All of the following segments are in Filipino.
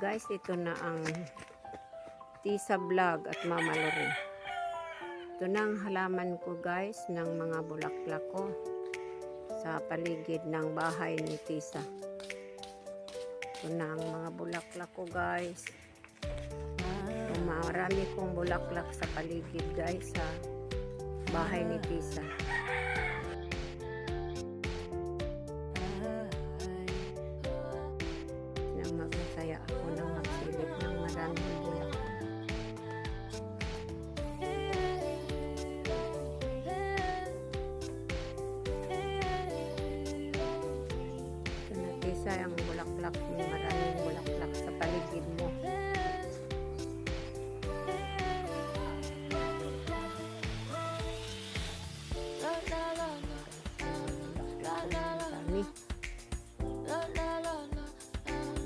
Guys, ito na ang Tisa Vlog at Mama Loren. Ito na ang halaman ko guys ng mga bulaklak ko sa paligid ng bahay ni Tisa. Ito na ang mga bulaklak ko guys. Marami kong bulaklak sa paligid guys sa bahay ni Tisa. Masaya ako nang magsilip ng maraming bulaklak. Ito na Tisa ang bulaklak, maraming bulaklak sa paligid mo.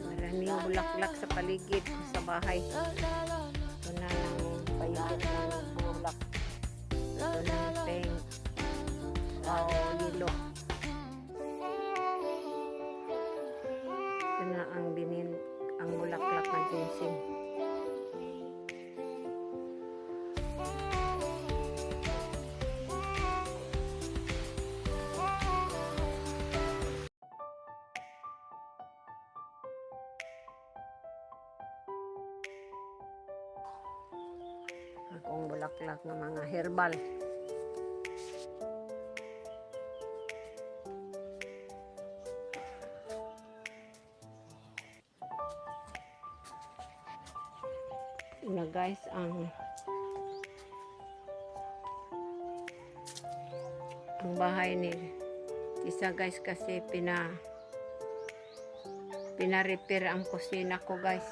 Maraming bulaklak sa paligid sa bahay. Ito na lang paligid ng bulak. Ito na pink. Yellow. Ito na ang bulaklak na ginseng. Akong bulaklak ng mga herbal. Na guys ang bahay ni Tisa guys kasi pina-repair ang kusina ko guys.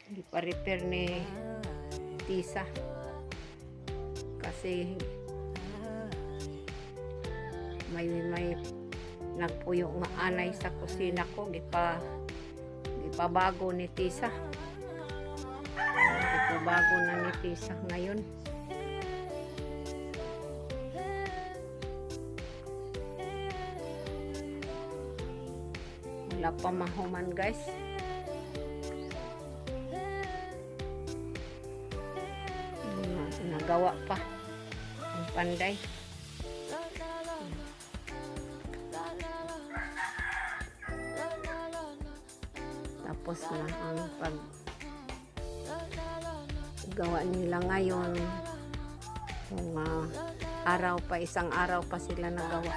Hindi pa repair ni Tisa kasi may nagpuyo nga anay sa kusina ko gipabago ni Tisa. Gipabago na ni Tisa ngayon. Wala pa mahuman guys. Nagawa pa ang panday. Tapos na ang paggawa nila ngayon. Kung isang araw pa sila nagawa.